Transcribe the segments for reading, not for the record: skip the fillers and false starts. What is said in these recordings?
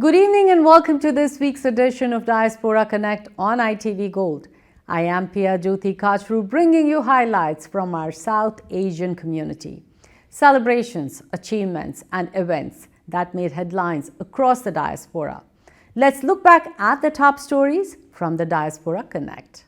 Good evening and welcome to this week's edition of Diaspora Connect on ITV Gold. I am Pia Jyoti Kachru, bringing you highlights from our South Asian community. Celebrations, achievements and events that made headlines across the diaspora. Let's look back at the top stories from the Diaspora Connect.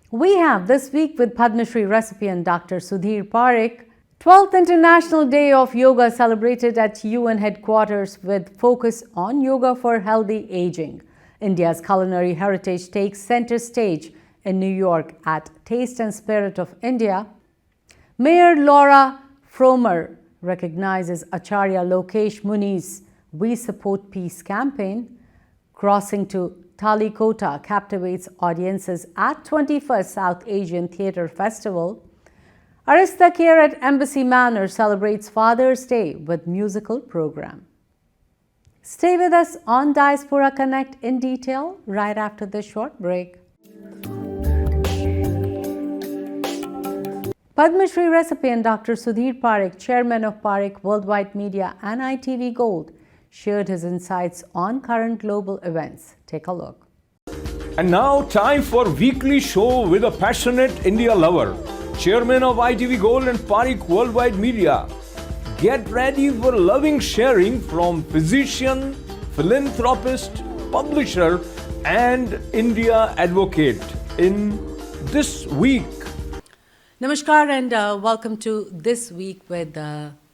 We have this week with Padma Shri recipient Dr. Sudhir Parekh, 12th International Day of Yoga celebrated at UN headquarters with focus on yoga for healthy aging. India's culinary heritage takes center stage in New York at Taste and Spirit of India. Mayor Laura Fromer recognizes Acharya Lokesh Muni's We Support Peace campaign. Crossing to Talikota captivates audiences at 21st South Asian Theatre Festival. Arista Care at Embassy Manor celebrates Father's Day with musical program. Stay with us on Diaspora Connect in detail right after this short break. Padma Shri recipient Dr. Sudhir Parekh, chairman of Parekh Worldwide Media and ITV Gold, shared his insights on current global events. Take a look. And now time for weekly show with a passionate India lover. Chairman of ITV Gold and Parekh Worldwide Media. Get ready for loving sharing from physician, philanthropist, publisher and India advocate in this week. Namaskar and welcome to This Week with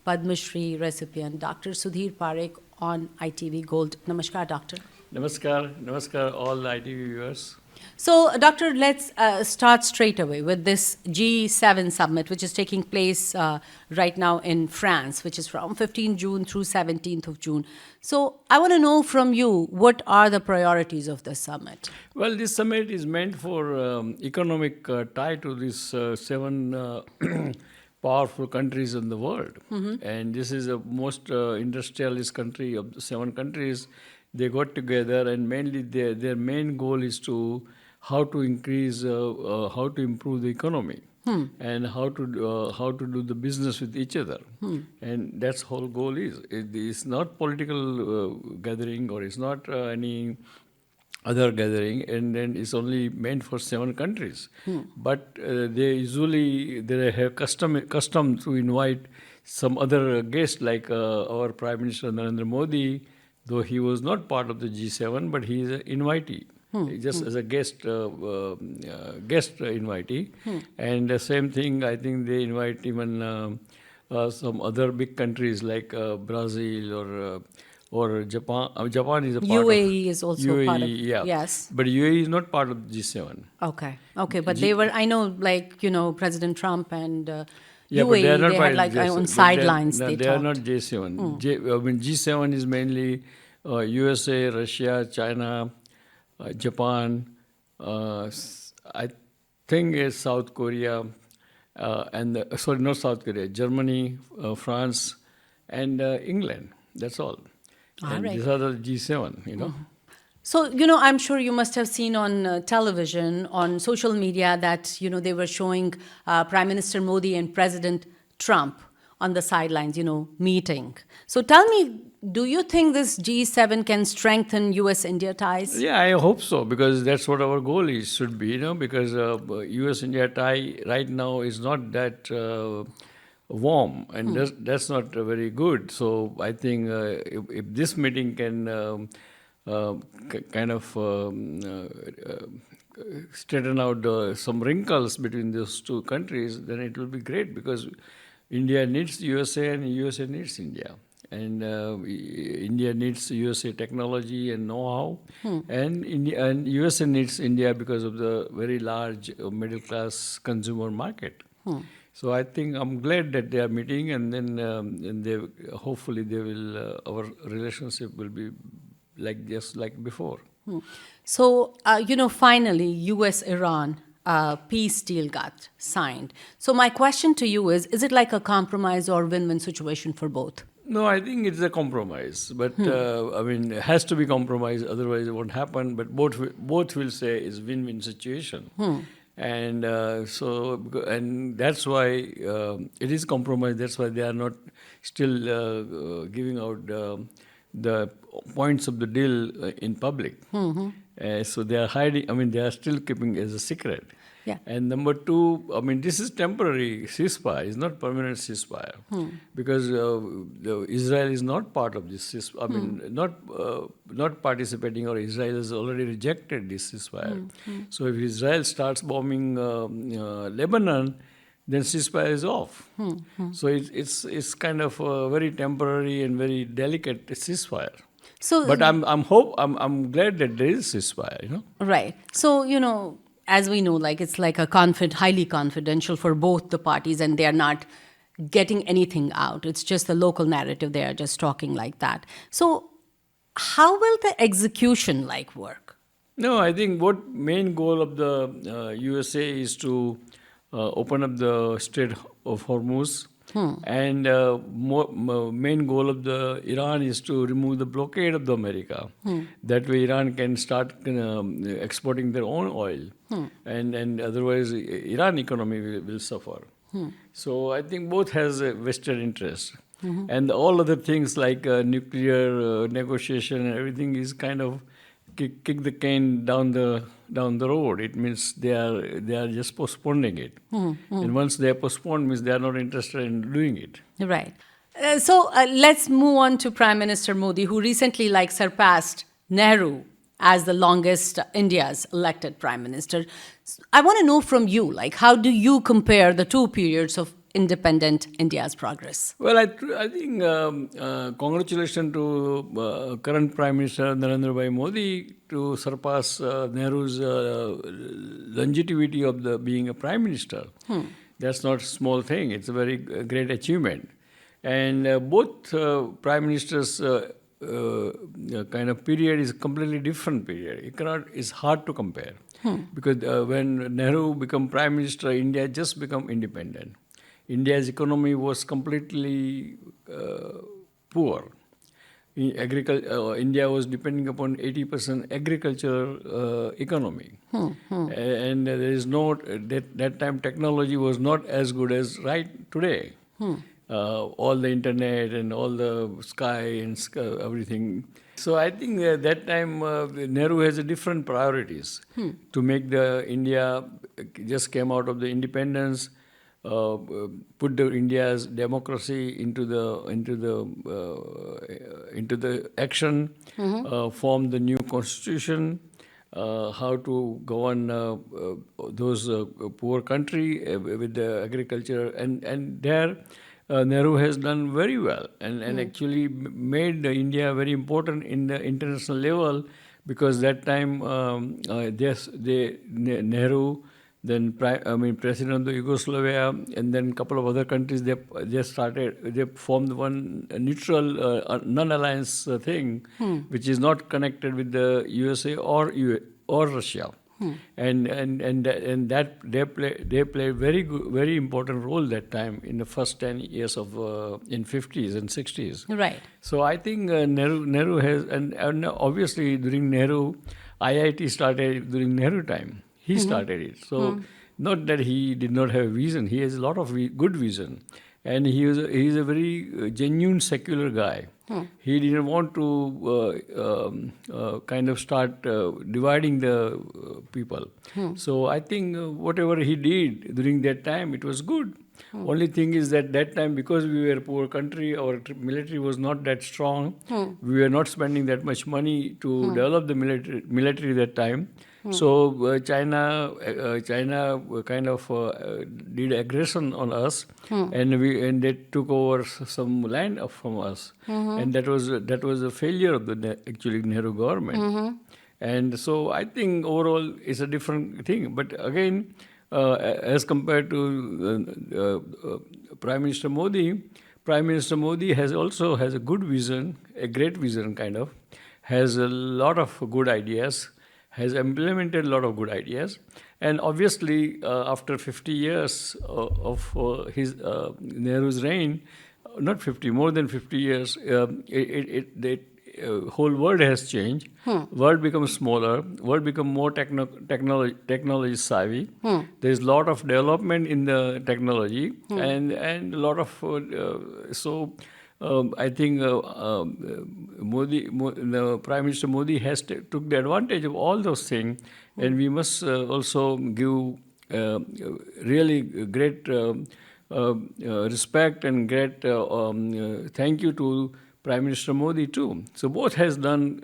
Padma Shri recipient Dr. Sudhir Parekh on ITV Gold. Namaskar, Doctor. Namaskar all ITV viewers. So, Doctor, let's start straight away with this G7 summit, which is taking place right now in France, which is from 15 June through 17th of June. So, I want to know from you, what are the priorities of the summit? Well, this summit is meant for economic tie to these seven powerful countries in the world. Mm-hmm. And this is the most industrialist country of the seven countries. They got together and mainly their main goal is to how to increase, how to improve the economy and how to do the business with each other. And that's whole goal is. It is not political gathering or it's not any other gathering, and then it's only meant for seven countries. But they have custom to invite some other guests like our Prime Minister Narendra Modi, though he was not part of the G7, but he is an invitee, just as a guest invitee. And the same thing, I think they invite even some other big countries like Brazil or Japan. Japan is a part UAE of, is also UAE, part of, yeah. Yes. But UAE is not part of the G7. Okay, but they were, I know, like, President Trump and Yeah, UAE, but they are not they part had of like G7. on sidelines. They are not G7. G7 is mainly USA, Russia, China, Japan, I think it's South Korea, not South Korea, Germany, France, and England. That's all. And right. These are the G7, So, I'm sure you must have seen on television, on social media that, they were showing Prime Minister Modi and President Trump on the sidelines, meeting. So tell me, do you think this G7 can strengthen US-India ties? Yeah, I hope so, because that's what our goal should be, because US-India tie right now is not that warm, and that's not very good. So I think if this meeting can kind of straighten out some wrinkles between those two countries, then it will be great, because India needs USA and USA needs India. And India needs USA technology and know-how, and USA needs India because of the very large middle-class consumer market. So I think I'm glad that they are meeting, and then hopefully our relationship will be just like before. So, finally, US-Iran peace deal got signed. So my question to you is it like a compromise or win-win situation for both? No, I think it's a compromise, but it has to be compromise, otherwise it won't happen. But both will say it's win-win situation, and that's why it is compromise. That's why they are not still giving out the points of the deal in public. So they are hiding. I mean, they are still keeping it as a secret. Yeah. And number two, I mean, this is temporary ceasefire. It's not permanent ceasefire because Israel is not part of this ceasefire. I mean, not participating, or Israel has already rejected this ceasefire. So if Israel starts bombing Lebanon, then ceasefire is off. So it's kind of a very temporary and very delicate ceasefire. So, But I'm glad that there is ceasefire. right. So, as we know, like it's like a highly confidential for both the parties, and they are not getting anything out. It's just the local narrative. They are just talking like that. So, how will the execution work? No, I think what main goal of the USA is to open up the Strait of Hormuz, and main goal of the Iran is to remove the blockade of the America. That way, Iran can start exporting their own oil, and otherwise, Iran economy will suffer. So I think both has a vested interest, and all other things like nuclear negotiation and everything is kind of kick the can down the road. It means they are just postponing it, and once they are postponed, means they are not interested in doing it. Right. So let's move on to Prime Minister Modi, who recently surpassed Nehru as the longest India's elected prime minister. I want to know from you, how do you compare the two periods of independent India's progress? Well, I think congratulations to current Prime Minister Narendra Bhai Modi to surpass Nehru's longevity of being a Prime Minister. That's not a small thing. It's a very great achievement. And both Prime Ministers' kind of period is a completely different period. It's hard to compare. Because when Nehru became Prime Minister, India just became independent. India's economy was completely poor. India was depending upon 80% agricultural economy. And there is that time technology was not as good as right today. All the internet and all the sky and everything. So I think that time Nehru has a different priorities to make the India just came out of the independence. Put India's democracy into the action, form the new constitution, how to govern those poor country with the agriculture, and there Nehru has done very well and actually made India very important in the international level, because that time Nehru, then President of the Yugoslavia, and then a couple of other countries, they formed one neutral non-alliance thing, which is not connected with the USA or Russia. And that they played very important role that time in the first 10 years of in 50s and 60s. Right. So I think Nehru has, and obviously during Nehru, IIT started during Nehru time. He started it. So not that he did not have a vision. He has a lot of good vision. And he is a very genuine secular guy. He didn't want to kind of start dividing the people. So I think whatever he did during that time, it was good. Only thing is that time, because we were a poor country, our military was not that strong. We were not spending that much money to develop the military that time. So China kind of did aggression on us, and they took over some land from us, and that was a failure of the actually Nehru government. And so I think overall it's a different thing. But again, as compared to Prime Minister Modi has a good vision, a great vision kind of, has a lot of good ideas, has implemented a lot of good ideas. And obviously, after 50 years of his Nehru's reign, not 50, more than 50 years, the whole world has changed. World becomes smaller. World become more technology savvy. There is a lot of development in the technology, and a lot of I think the Prime Minister Modi has took the advantage of all those things, and we must also give really great respect and great thank you to Prime Minister Modi too. So both has done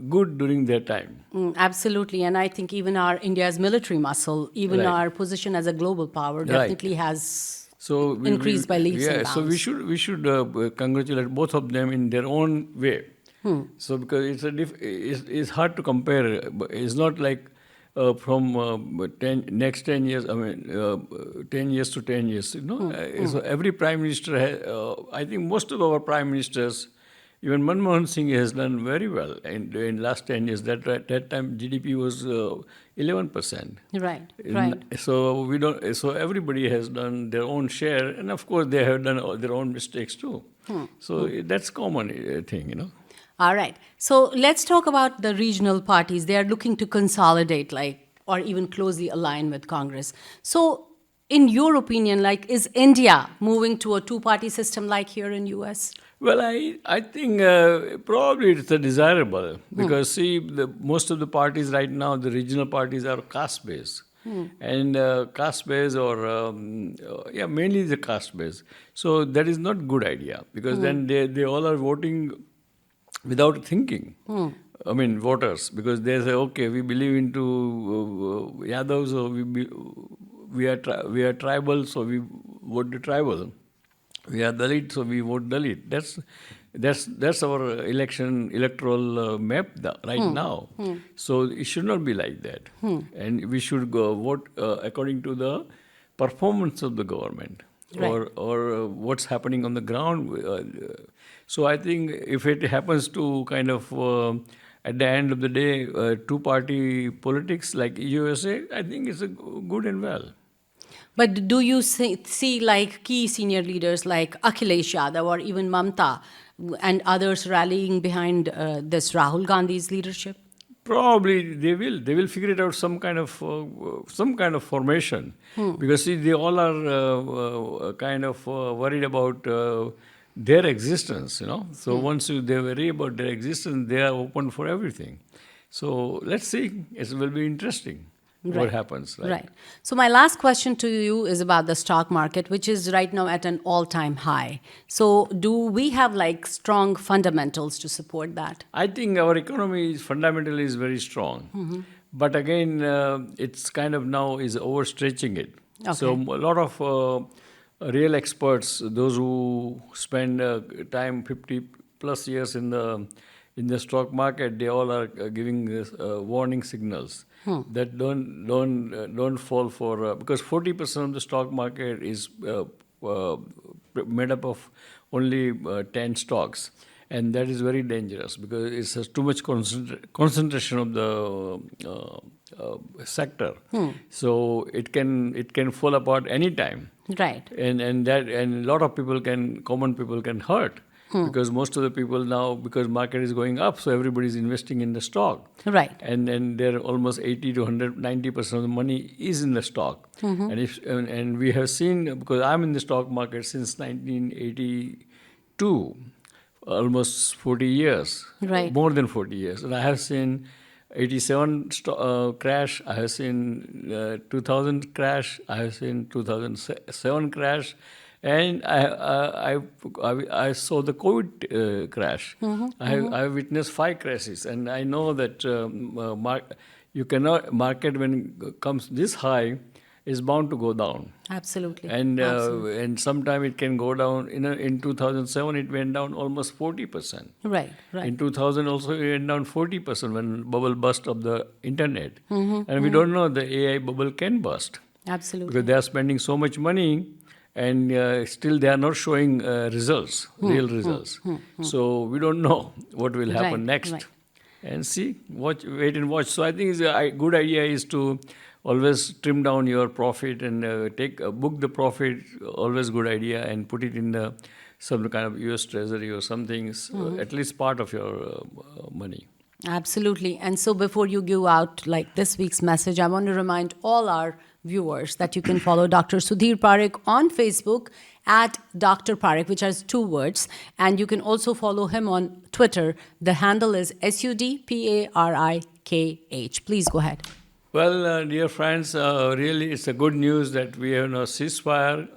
good during their time. Absolutely, and I think even our India's military muscle, even Right. our position as a global power, definitely has So increased by leaps and so bounds. we should congratulate both of them in their own way. So because it's hard to compare. It's not like from 10 years. I mean, 10 years to 10 years. So every prime minister I think most of our prime ministers. Even Manmohan Singh has done very well in last 10 years. That time GDP was 11%. Right, right. So we don't. So everybody has done their own share, and of course they have done their own mistakes too. So that's common thing. All right. So let's talk about the regional parties. They are looking to consolidate, or even closely align with Congress. So, in your opinion, is India moving to a two-party system like here in US? Well, I think probably it's a desirable because see most of the parties right now, the regional parties are caste based. And caste based or mainly the caste based. So that is not good idea because then they all are voting without thinking. I mean voters, because they say, okay, we believe into Yadavs, or we are tribal, so we vote the tribal. We are Dalit, so we vote Dalit. That's our electoral map right now. So it should not be like that. And we should vote according to the performance of the government. Right. Or what's happening on the ground. So I think if it happens to kind of at the end of the day two-party politics like USA, I think it's a good and well. But do you see key senior leaders like Akhilesh Yadav or even Mamta and others rallying behind this Rahul Gandhi's leadership? Probably they will. They will figure it out some kind of formation, because see they all are kind of worried about their existence. So once they worry about their existence, they are open for everything. So let's see. It will be interesting. What happens. Right. So my last question to you is about the stock market, which is right now at an all-time high. So do we have strong fundamentals to support that? I think our economy fundamentally is very strong. But again, it's kind of now is overstretching it. Okay. So a lot of real experts, those who spend time 50 plus years in the stock market, they all are giving warning signals that don't fall for because 40% of the stock market is made up of only 10 stocks, and that is very dangerous because it has too much concentration of the sector. So it can fall apart anytime. Right. And a lot of common people can hurt. Because most of the people now, because market is going up, so everybody is investing in the stock. Right. And there almost 80 to 190% of the money is in the stock. And we have seen, because I'm in the stock market since 1982, almost 40 years. Right. More than 40 years. And I have seen 87 crash, I have seen 2000 crash, I have seen 2007 crash. And I saw the COVID crash. I have witnessed 5 crashes, and I know that market when it comes this high is bound to go down. Absolutely. And sometime it can go down. In 2007 it went down almost 40%. Right. In 2000 also it went down 40% when bubble burst of the internet. And we don't know the AI bubble can burst. Absolutely. Because they are spending so much money. And still they are not showing results, real results. So we don't know what will happen next. Right. And see, wait and watch. So I think a good idea is to always trim down your profit and book the profit, always good idea, and put it in some kind of US Treasury or something, at least part of your money. Absolutely. And so before you give out this week's message, I want to remind all our viewers that you can follow Dr. Sudhir Parekh on Facebook at Dr. Parekh, which has 2 words. And you can also follow him on Twitter. The handle is SUDPARIKH. Please go ahead. Well, dear friends, really it's a good news that we have a ceasefire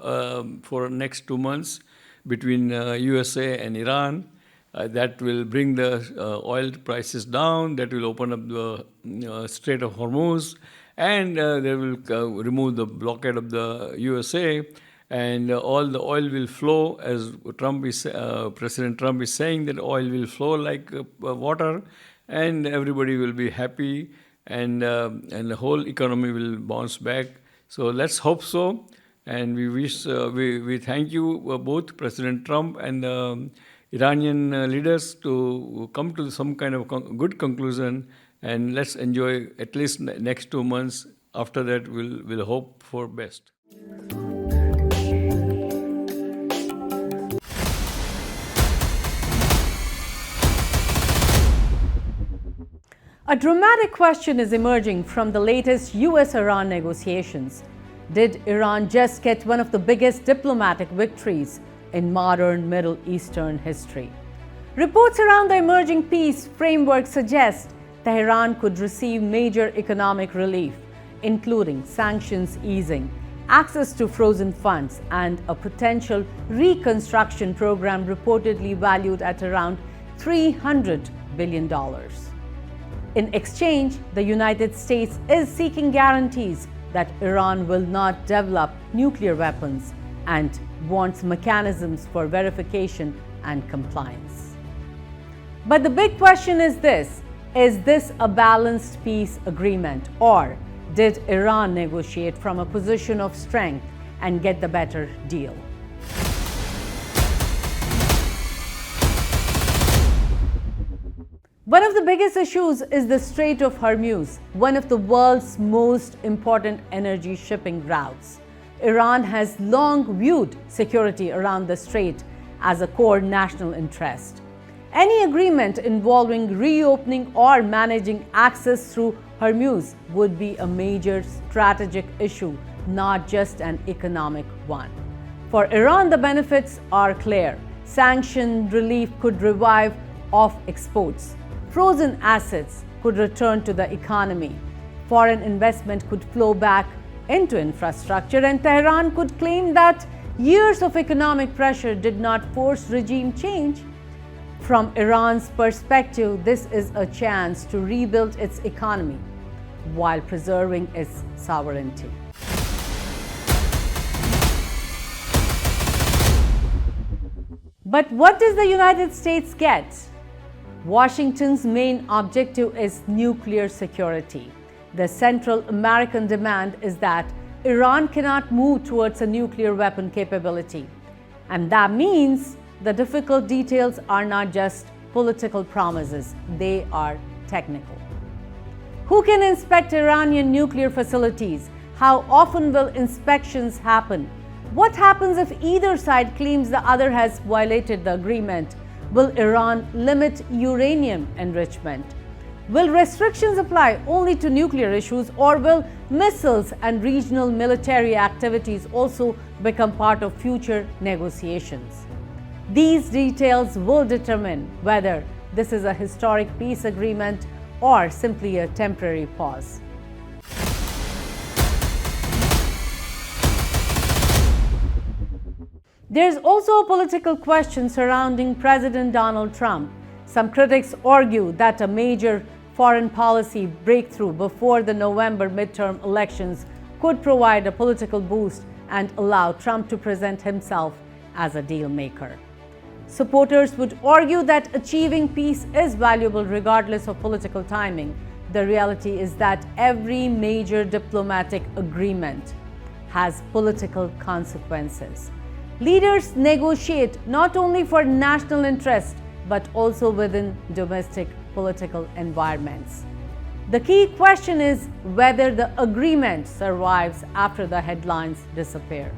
for next 2 months between USA and Iran. That will bring the oil prices down, that will open up the Strait of Hormuz, and they will remove the blockade of the USA, and all the oil will flow, as President Trump is saying, that oil will flow like water, and everybody will be happy, and the whole economy will bounce back. So let's hope so, and we wish we thank you both, President Trump and Iranian leaders, to come to some kind of good conclusion, and let's enjoy at least next 2 months. After that, we'll hope for best. A dramatic question is emerging from the latest US-Iran negotiations. Did Iran just get one of the biggest diplomatic victories in modern Middle Eastern history? Reports around the emerging peace framework suggest Tehran could receive major economic relief, including sanctions easing, access to frozen funds, and a potential reconstruction program reportedly valued at around $300 billion. In exchange, the United States is seeking guarantees that Iran will not develop nuclear weapons and wants mechanisms for verification and compliance. But the big question is this a balanced peace agreement, or did Iran negotiate from a position of strength and get the better deal? One of the biggest issues is the Strait of Hormuz, one of the world's most important energy shipping routes. Iran has long viewed security around the strait as a core national interest. Any agreement involving reopening or managing access through Hormuz would be a major strategic issue, not just an economic one. For Iran, the benefits are clear. Sanction relief could revive off exports. Frozen assets could return to the economy. Foreign investment could flow back into infrastructure, and Tehran could claim that years of economic pressure did not force regime change. From Iran's perspective, this is a chance to rebuild its economy while preserving its sovereignty. But what does the United States get? Washington's main objective is nuclear security. The Central American demand is that Iran cannot move towards a nuclear weapon capability. And that means the difficult details are not just political promises, they are technical. Who can inspect Iranian nuclear facilities? How often will inspections happen? What happens if either side claims the other has violated the agreement? Will Iran limit uranium enrichment? Will restrictions apply only to nuclear issues, or will missiles and regional military activities also become part of future negotiations? These details will determine whether this is a historic peace agreement or simply a temporary pause. There's also a political question surrounding President Donald Trump. Some critics argue that a major foreign policy breakthrough before the November midterm elections could provide a political boost and allow Trump to present himself as a deal maker. Supporters would argue that achieving peace is valuable regardless of political timing. The reality is that every major diplomatic agreement has political consequences. Leaders negotiate not only for national interest, but also within domestic political environments. The key question is whether the agreement survives after the headlines disappear.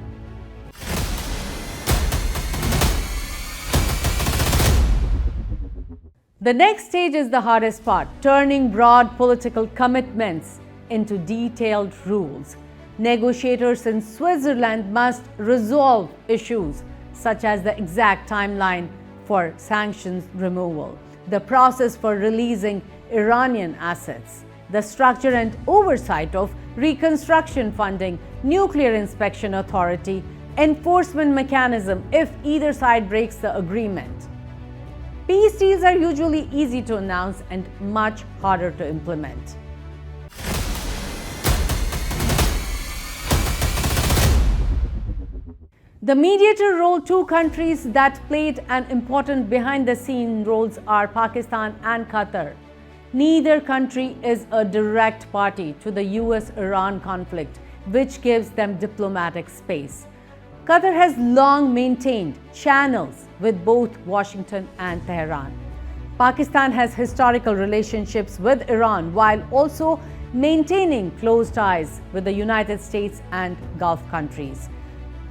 The next stage is the hardest part, turning broad political commitments into detailed rules. Negotiators in Switzerland must resolve issues such as the exact timeline for sanctions removal, the process for releasing Iranian assets, the structure and oversight of reconstruction funding, nuclear inspection authority, enforcement mechanism if either side breaks the agreement. Peace deals are usually easy to announce and much harder to implement. The mediator role, two countries that played an important behind-the-scenes roles are Pakistan and Qatar. Neither country is a direct party to the US-Iran conflict, which gives them diplomatic space. Qatar has long maintained channels with both Washington and Tehran. Pakistan has historical relationships with Iran while also maintaining close ties with the United States and Gulf countries.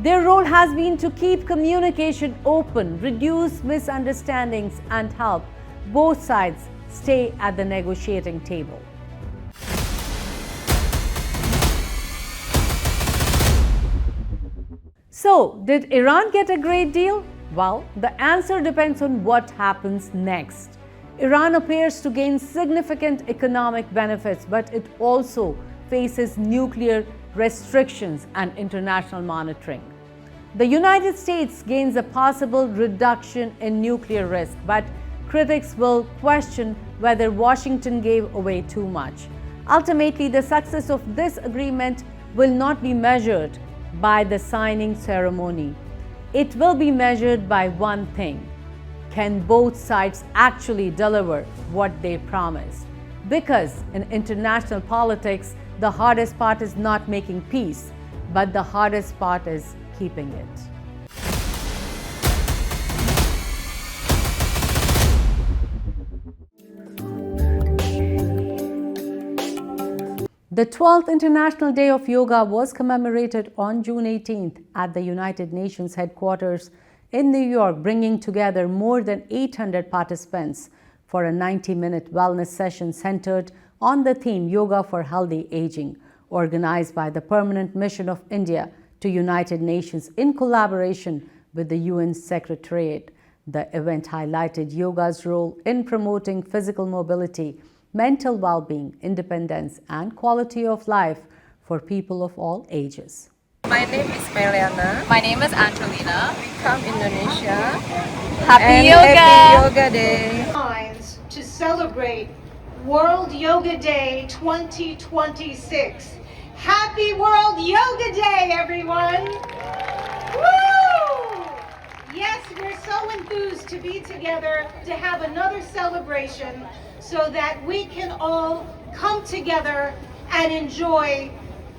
Their role has been to keep communication open, reduce misunderstandings, and help both sides stay at the negotiating table. So, did Iran get a great deal? Well, the answer depends on what happens next. Iran appears to gain significant economic benefits, but it also faces nuclear restrictions and international monitoring. The United States gains a possible reduction in nuclear risk, but critics will question whether Washington gave away too much. Ultimately, the success of this agreement will not be measured by the signing ceremony. It will be measured by one thing: can both sides actually deliver what they promised? Because in international politics, the hardest part is not making peace, but the hardest part is keeping it. The 12th International Day of Yoga was commemorated on June 18th at the United Nations headquarters in New York, bringing together more than 800 participants for a 90-minute wellness session centered on the theme Yoga for Healthy Aging, organized by the Permanent Mission of India to United Nations in collaboration with the UN Secretariat. The event highlighted yoga's role in promoting physical mobility, mental well-being, independence, and quality of life for people of all ages. My name is Mariana. My name is Angelina. We come Indonesia. Happy Yoga! Happy Yoga Day. Lines to celebrate World Yoga Day 2026. Happy World Yoga Day, everyone! Woo! Yes, we're so enthused to be together, to have another celebration so that we can all come together and enjoy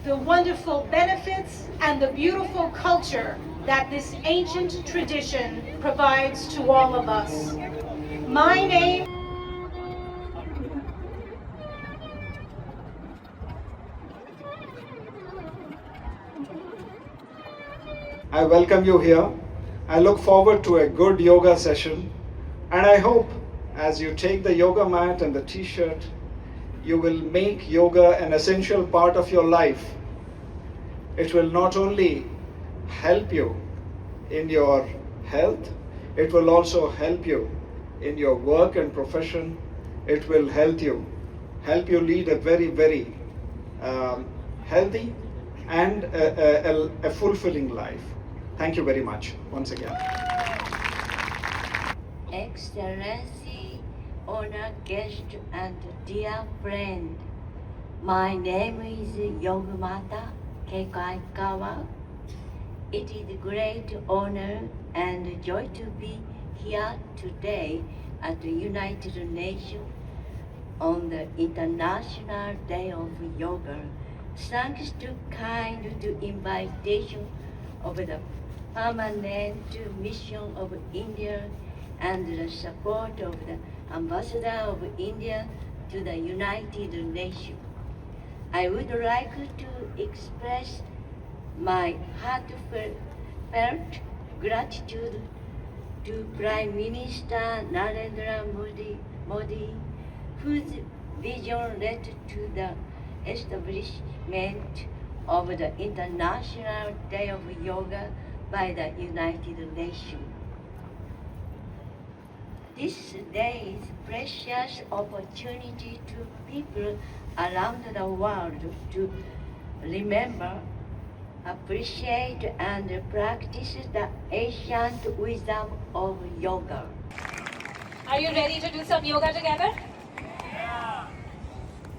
the wonderful benefits and the beautiful culture that this ancient tradition provides to all of us. My name I welcome you here. I look forward to a good yoga session, and I hope as you take the yoga mat and the t-shirt, you will make yoga an essential part of your life. It will not only help you in your health, it will also help you in your work and profession. It will help you lead a very, very healthy and a fulfilling life. Thank you very much once again. Excellency, honored guest and dear friend, my name is Yogamata Keikaikawa. It is a great honor and joy to be here today at the United Nations on the International Day of Yoga. Thanks to kind invitation of the Permanent Mission of India and the support of the Ambassador of India to the United Nations. I would like to express my heartfelt gratitude to Prime Minister Narendra Modi, whose vision led to the establishment of the International Day of Yoga by the United Nations. This day is a precious opportunity to people around the world to remember, appreciate, and practice the ancient wisdom of yoga. Are you ready to do some yoga together?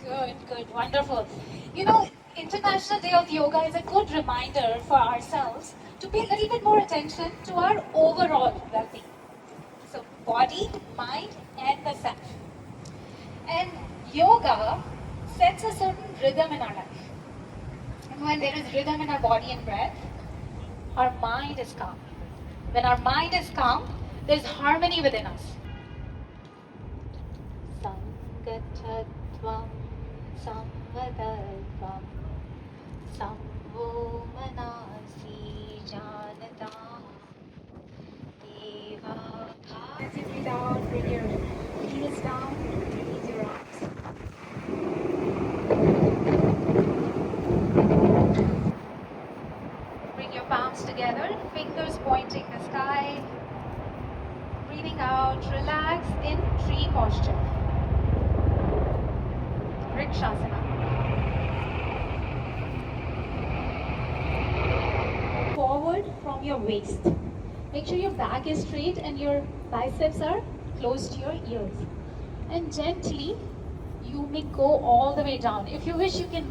Good, wonderful. You know, International Day of Yoga is a good reminder for ourselves to pay a little bit more attention to our overall well-being. So body, mind, and the self. And yoga sets a certain rhythm in our life. And when there is rhythm in our body and breath, our mind is calm. When our mind is calm, there's harmony within us. Sangathatvam samvadatvam samvo manasi janatam deva. As you breathe out, bring your heels down, release your arms. Bring your palms together, fingers pointing the sky. Breathing out, relax in tree posture. Vrikshasana. Forward from your waist. Make sure your back is straight and your biceps are close to your ears. And gently, you may go all the way down. If you wish, you can.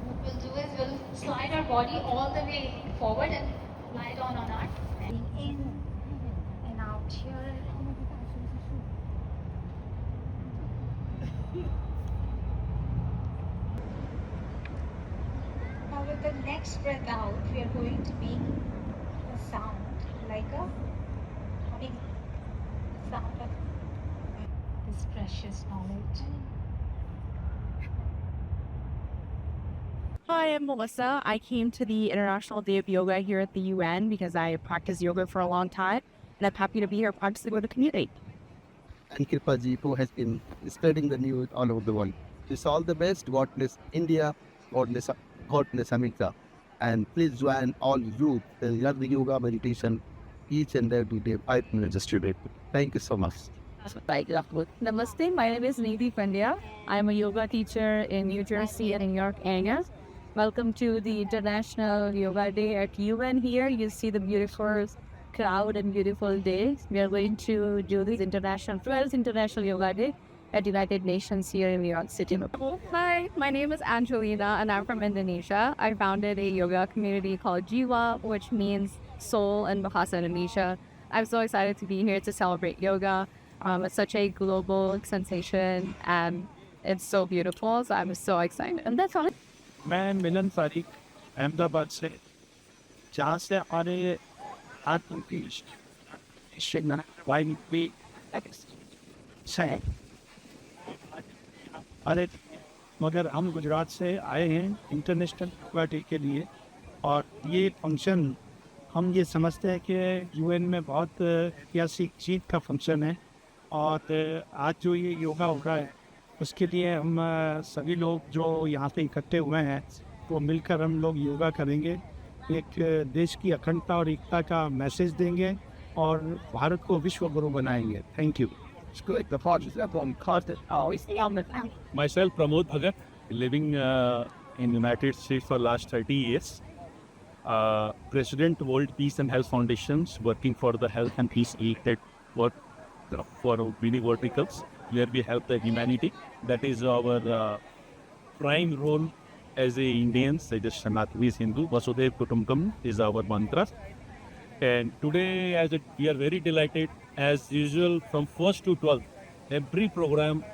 What we'll do is we'll slide our body all the way forward and lie down on our in and out here. Now with the next breath out, we are going to make a sound like a humming sound of this precious knowledge. Hi, I'm Melissa. I came to the International Day of Yoga here at the UN because I practiced yoga for a long time, and I'm happy to be here practicing with the community. And Kirpaji, who has been spreading the news all over the world. Wish all the best. God bless India. God bless America. And please join all youth and learn the yoga meditation each and every day, 5 minutes just today. Thank you so much. Namaste, my name is Nidhi Pandya. I'm a yoga teacher in New Jersey and New York area. Welcome to the International Yoga Day at UN here. You see the beautiful crowd and beautiful day. We are going to do this 12th International Yoga Day at United Nations here in New York City. Hi, my name is Angelina and I'm from Indonesia. I founded a yoga community called Jiwa, which means soul in Bahasa Indonesia. I'm so excited to be here to celebrate yoga. It's such a global sensation and it's so beautiful, so I'm so excited. And that's all. मैं मिलन फारिक अहमदाबाद से जहाँ से हमारे अरे मगर हम गुजरात से आए हैं इंटरनेशनल योगा डे के लिए और ये फंक्शन हम ये समझते हैं कि यूएन में बहुत ऐतिहासिक जीत का फंक्शन है और आज जो ये योगा हो रहा है उसके लिए हम सभी लोग जो यहाँ पे इकट्ठे हुए हैं वो मिलकर हम लोग योगा करेंगे, एक देश की अखंडता और एकता का मैसेज देंगे और भारत को विश्व गुरु बनाएंगे. Thank you. Myself, Pramod Bhagat, living in United States for last 30 years. President World Peace and Health Foundations, working for the health and peace related work for many verticals, where we help the humanity. That is our prime role as a Indians, as a Sanatani Hindu. Vasudev Kutumbakam is our mantra. And today, we are very delighted, as usual, from 1st to 12th, every program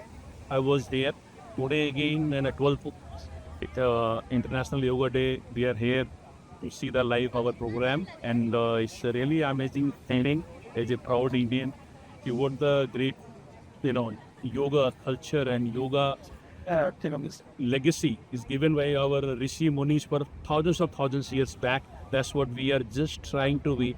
I was there. Today again, and at 12th, International Yoga Day, we are here to see the live our program, and it's a really amazing thing. As a proud Indian, you want the great, yoga culture and yoga legacy is given by our Rishi Munis for thousands of years back. That's what we are just trying to be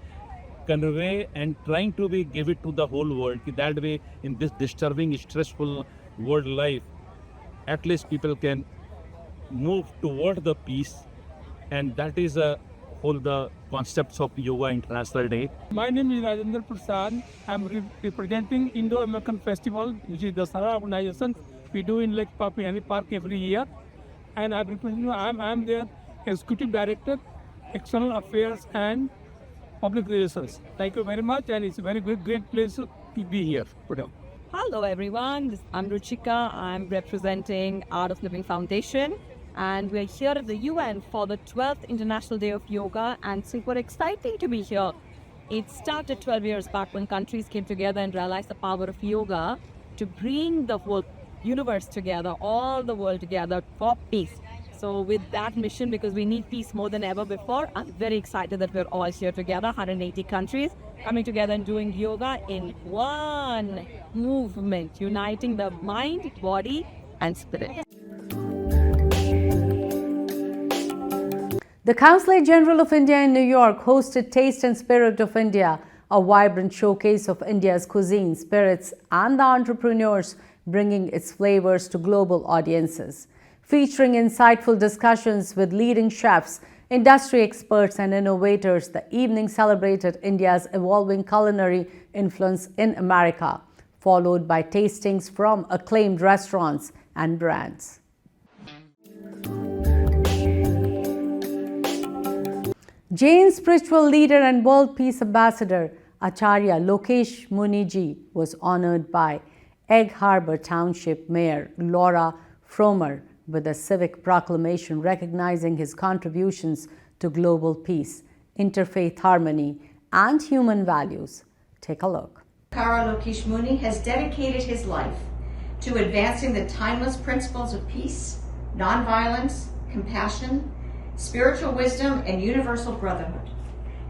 convey and trying to be give it to the whole world. That way, in this disturbing, stressful world life, at least people can move toward the peace, and that is a whole the concepts of Yoga International Day. My name is Rajendra Prasad. I'm representing Indo-American Festival, which is the Sara organization we do in Lake Papiani Park every year. And I'm their executive director, external affairs and public relations. Thank you very much, and it's a very great place to be here today. Hello everyone, I'm Ruchika. I'm representing Art of Living Foundation, and we're here at the UN for the 12th International Day of Yoga, and super exciting to be here. It started 12 years back when countries came together and realized the power of yoga to bring the whole universe together, all the world together for peace. So with that mission, because we need peace more than ever before, I'm very excited that we're all here together, 180 countries, coming together and doing yoga in one movement, uniting the mind, body, and spirit. The Consulate General of India in New York hosted Taste and Spirit of India, a vibrant showcase of India's cuisine, spirits, and the entrepreneurs bringing its flavors to global audiences. Featuring insightful discussions with leading chefs, industry experts, and innovators, the evening celebrated India's evolving culinary influence in America, followed by tastings from acclaimed restaurants and brands. Jain spiritual leader and World Peace Ambassador Acharya Lokesh Muniji was honored by Egg Harbor Township Mayor Laura Fromer with a civic proclamation recognizing his contributions to global peace, interfaith harmony, and human values. Take a look. Kara Lokesh Muni has dedicated his life to advancing the timeless principles of peace, nonviolence, compassion, spiritual wisdom, and universal brotherhood.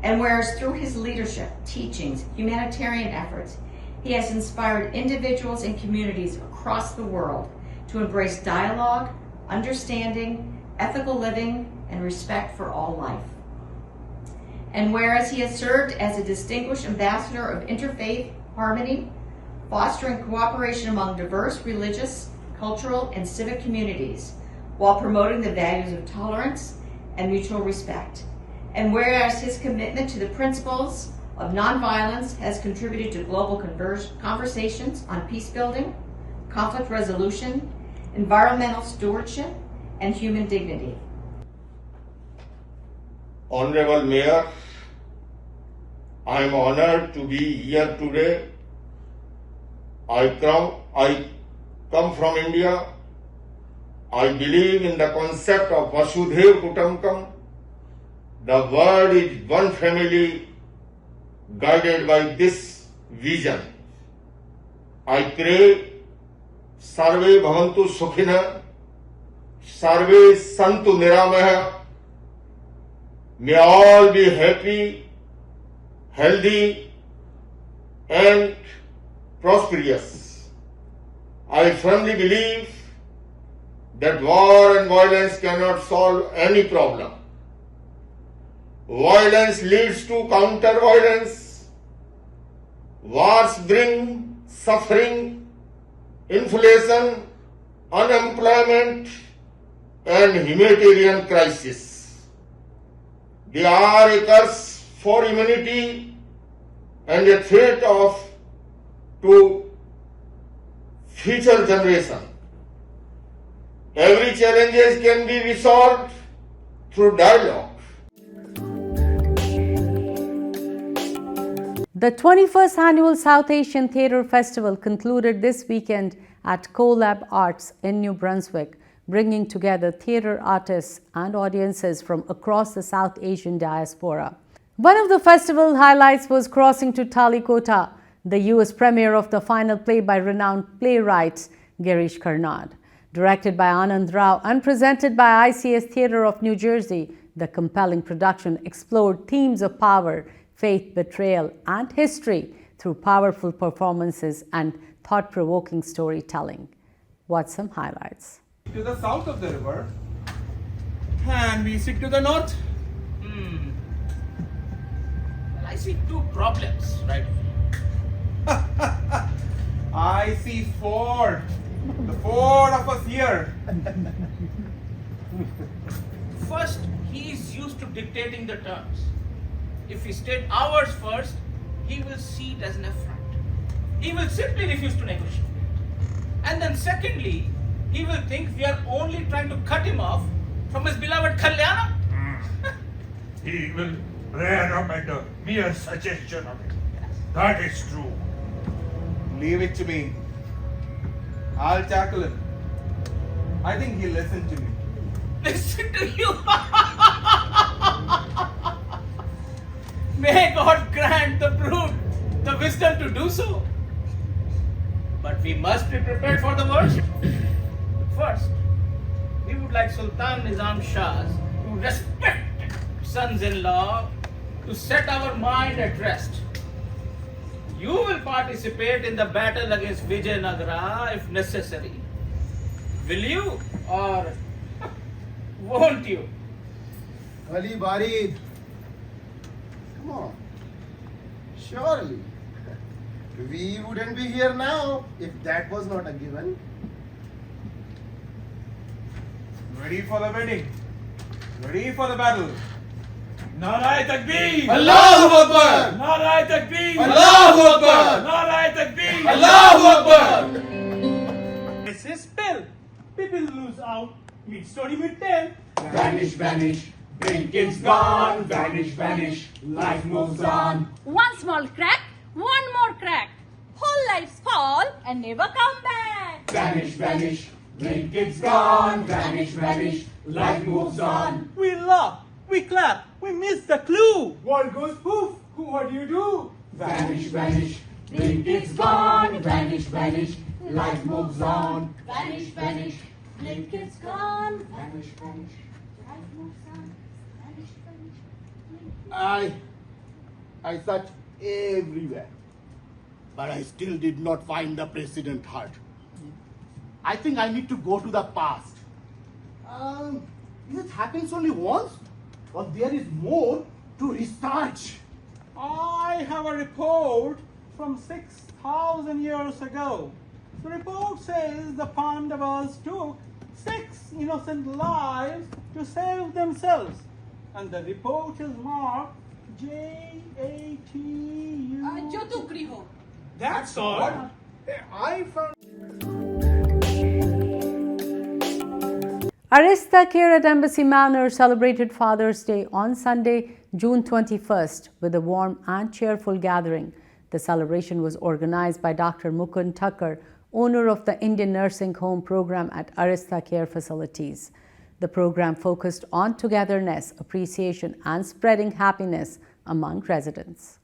And whereas through his leadership, teachings, humanitarian efforts, he has inspired individuals and communities across the world to embrace dialogue, understanding, ethical living, and respect for all life. And whereas he has served as a distinguished ambassador of interfaith harmony, fostering cooperation among diverse religious, cultural, and civic communities, while promoting the values of tolerance and mutual respect. And whereas his commitment to the principles of nonviolence has contributed to global conversations on peace building, conflict resolution, environmental stewardship, and human dignity. Honorable Mayor, I am honored to be here today. I come from India. I believe in the concept of Vasudhaiva Kutumbakam. The world is one family guided by this vision. I pray Sarve Bhavantu Sukhina, Sarve Santu Niramaya. May all be happy, healthy, and prosperous. I firmly believe that war and violence cannot solve any problem. Violence leads to counter-violence. Wars bring suffering, inflation, unemployment, and humanitarian crisis. They are a curse for humanity and a threat to future generation. Every challenge can be resolved through dialogue. The 21st Annual South Asian Theatre Festival concluded this weekend at CoLab Arts in New Brunswick, bringing together theatre artists and audiences from across the South Asian diaspora. One of the festival highlights was Crossing to Talikota, the US premiere of the final play by renowned playwright Girish Karnad. Directed by Anand Rao and presented by ICS Theatre of New Jersey, the compelling production explored themes of power, faith, betrayal, and history through powerful performances and thought-provoking storytelling. Watch some highlights. To the south of the river, and we sit to the north. I see two problems, right? I see four. The four of us here. First, he is used to dictating the terms. If we state ours first, he will see it as an affront. He will simply refuse to negotiate. And then secondly, he will think we are only trying to cut him off from his beloved Kalyana. He will rear up at the mere suggestion of it. That is true. Leave it to me. I'll tackle him. I think he'll listen to me. Listen to you. May God grant the brute the wisdom to do so. But we must be prepared for the worst. First, we would like Sultan Nizam Shah's respected sons-in-law to set our mind at rest. You will participate in the battle against Vijayanagara if necessary. Will you or won't you? Ali Barid. Come on. Surely. We wouldn't be here now if that was not a given. Ready for the wedding. Ready for the battle. Narai Takbir! Allahu Akbar! Narai Takbir! Allahu Akbar! Narai Takbir! Allahu Akbar! This is spell. People lose out. Mid-story, mid-tell. Vanish, vanish. Blink, it's gone. Vanish, vanish. Life moves on. One small crack, one more crack. Whole life's fall and never come back. Vanish, vanish. Blink, it's gone. Vanish, vanish. Life moves on. We laugh, we clap, we miss the clue. World goes poof. What do? Vanish, vanish. Blink, it's gone. Vanish, vanish. Life moves on. Vanish, vanish. Blink, it's gone. Vanish, vanish. Life moves on. Vanish, vanish. Blink. I searched everywhere, but I still did not find the president hurt. I think I need to go to the past. This happens only once, or there is more to research. I have a report from 6,000 years ago. The report says the Pandavas took 6 innocent lives to save themselves. And the report is marked J-A-T-U. Jyotu That's all. I found. Arista Care at Embassy Manor celebrated Father's Day on Sunday, June 21st with a warm and cheerful gathering. The celebration was organized by Dr. Mukund Thakkar, owner of the Indian Nursing Home program at Arista Care facilities. The program focused on togetherness, appreciation, and spreading happiness among residents.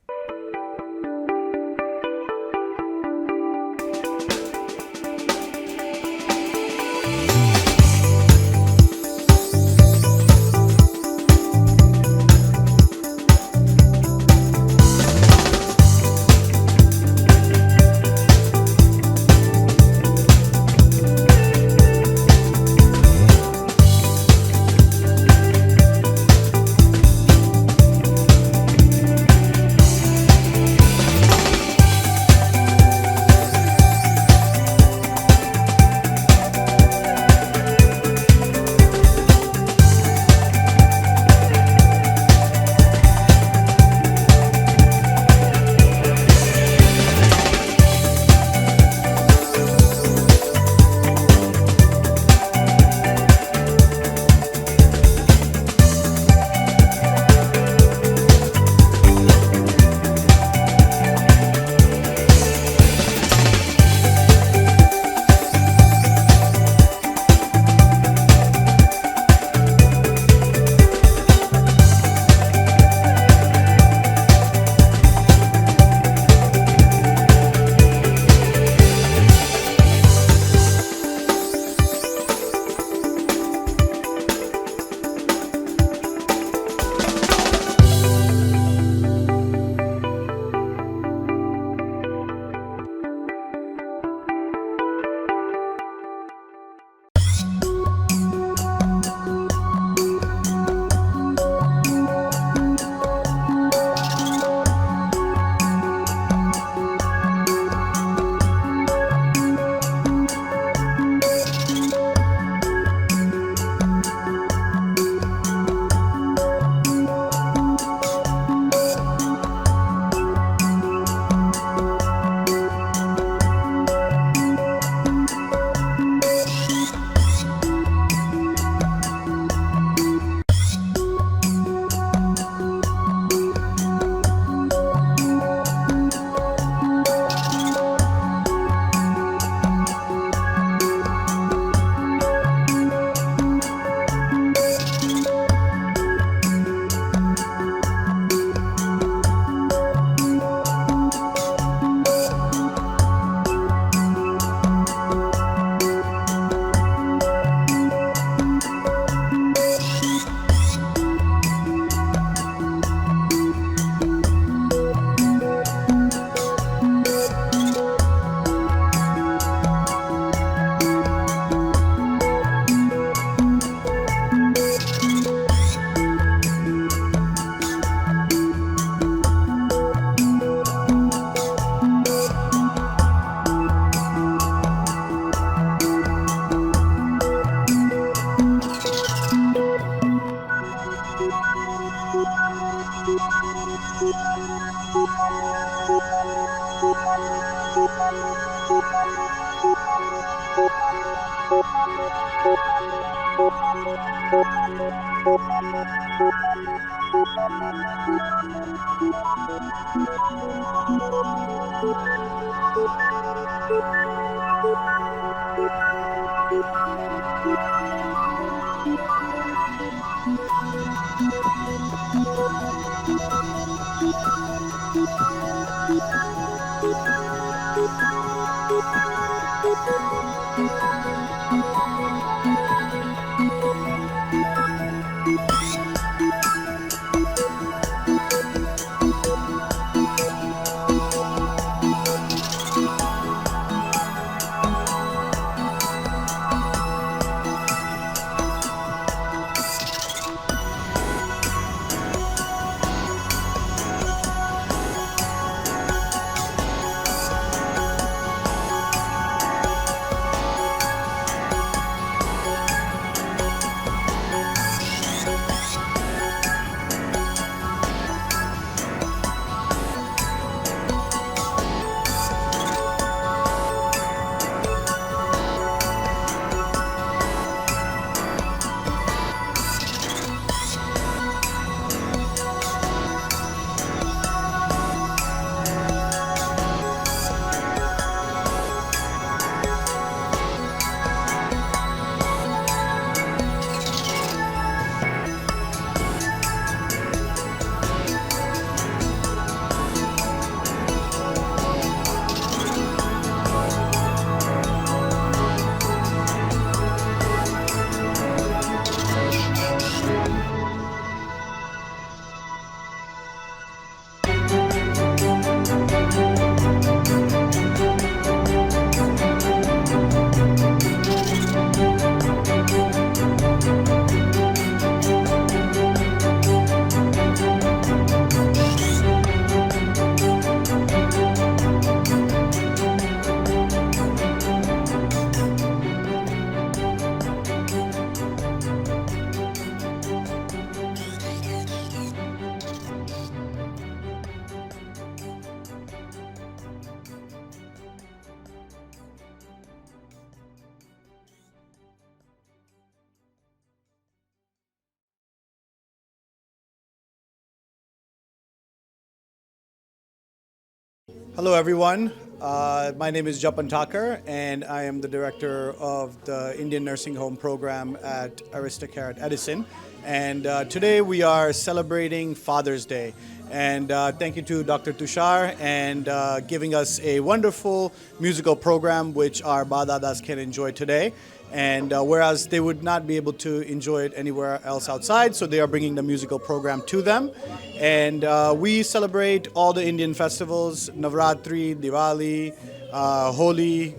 Hello, everyone. My name is Japan Thakur, and I am the director of the Indian Nursing Home program at Aristocare at Edison. And today we are celebrating Father's Day. And thank you to Dr. Tushar and giving us a wonderful musical program which our Badadas can enjoy today. And whereas they would not be able to enjoy it anywhere else outside, so they are bringing the musical program to them. And we celebrate all the Indian festivals, Navratri, Diwali, Holi.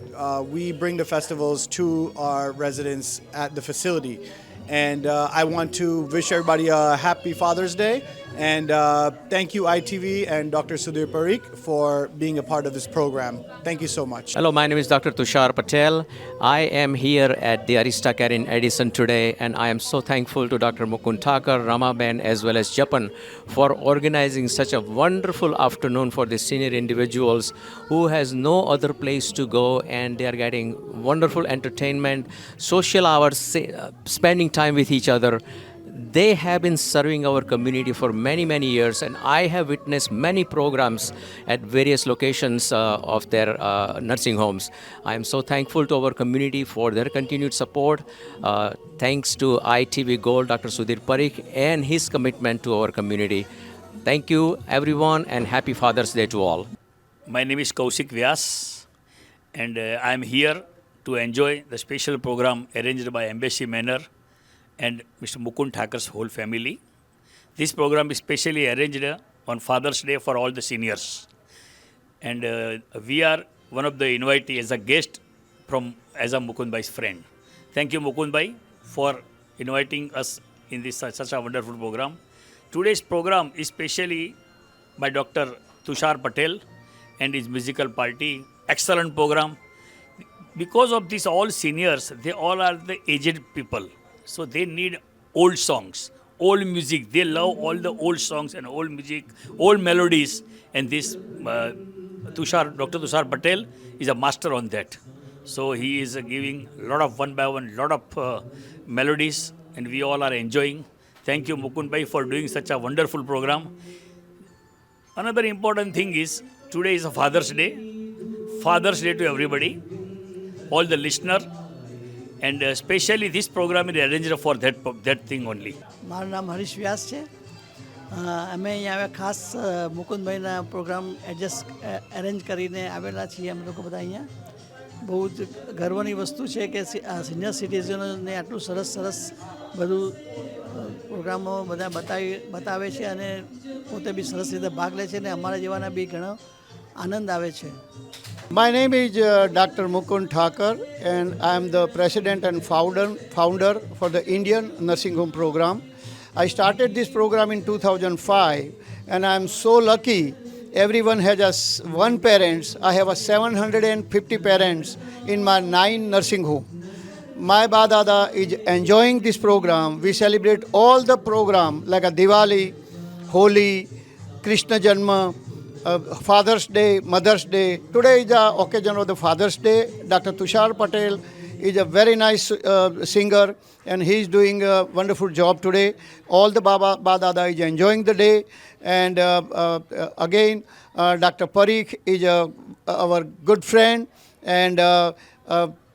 We bring the festivals to our residents at the facility. And I want to wish everybody a happy Father's Day. And thank you, ITV and Dr. Sudhir Parikh, for being a part of this program. Thank you so much. Hello, my name is Dr. Tushar Patel. I am here at the Aristocare in Edison today, and I am so thankful to Dr. Mukund Thakur, Ramaben, as well as Japan for organizing such a wonderful afternoon for the senior individuals who has no other place to go, and they are getting wonderful entertainment, social hours, spending time with each other. They have been serving our community for many, many years, and I have witnessed many programs at various locations of their nursing homes. I am so thankful to our community for their continued support. Thanks to ITV Gold, Dr. Sudhir Parikh, and his commitment to our community. Thank you, everyone, and happy Father's Day to all. My name is Kausik Vyas, and I am here to enjoy the special program arranged by Embassy Manor and Mr. Mukund Thakur's whole family. This program is specially arranged on Father's Day for all the seniors. And we are one of the invitees as a guest from Azam Mukund Bhai's friend. Thank you, Mukund Bhai, for inviting us in this such a wonderful program. Today's program is specially by Dr. Tushar Patel and his musical party. Excellent program. Because of these all seniors, they all are the aged people. So they need old songs, old music. They love all the old songs and old music, old melodies. And this Dr. Tushar Patel is a master on that. So he is giving a lot of one by one, lot of melodies, and we all are enjoying. Thank you, Mukund Bhai, for doing such a wonderful program. Another important thing is today is a Father's Day. Father's Day to everybody, all the listener, and especially this program is arranged for that thing only. મારું નામ હરીશ વ્યાસ છે. અમે અહીંયા આવ્યા ખાસ મુકુંદભાઈના programme arrange કરીને આવેલા છીએ અમે લોકો બધા અહીંયા. બહુ જ ગર્વની વસ્તુ છે કે સિનિયર સિટીઝનોને આટલું સરસ સરસ બધું પ્રોગ્રામો બધા બતાવે છે અને પોતે બી સરસ રીતે ભાગ લે છે અને અમારા જેવાના બી ઘણો આનંદ આવે છે. My name is Dr. Mukund Thakur and I am the president and founder for the Indian Nursing Home Program. I started this program in 2005 and I am so lucky everyone has one parents. I have 750 parents in my 9 nursing home. My Badada is enjoying this program. We celebrate all the program like a Diwali, Holi, Krishna Janma, Father's Day, Mother's Day. Today is the occasion of the Father's Day. Dr. Tushar Patel is a very nice singer and he is doing a wonderful job today. All the Badada is enjoying the day. And again, Dr. Parikh is our good friend. And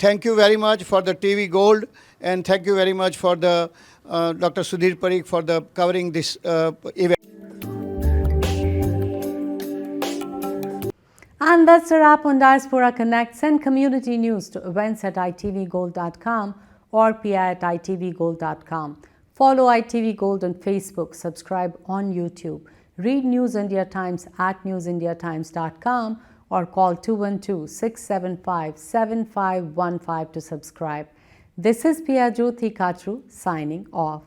thank you very much for the TV Gold. And thank you very much for the Dr. Sudhir Parikh for the covering this event. And that's a wrap on Diaspora Connect. Send community news to events@itvgold.com or pi@itvgold.com. Follow ITV Gold on Facebook. Subscribe on YouTube. Read News India Times at newsindiatimes.com or call 212-675-7515 to subscribe. This is Pia Jyoti Kachru signing off.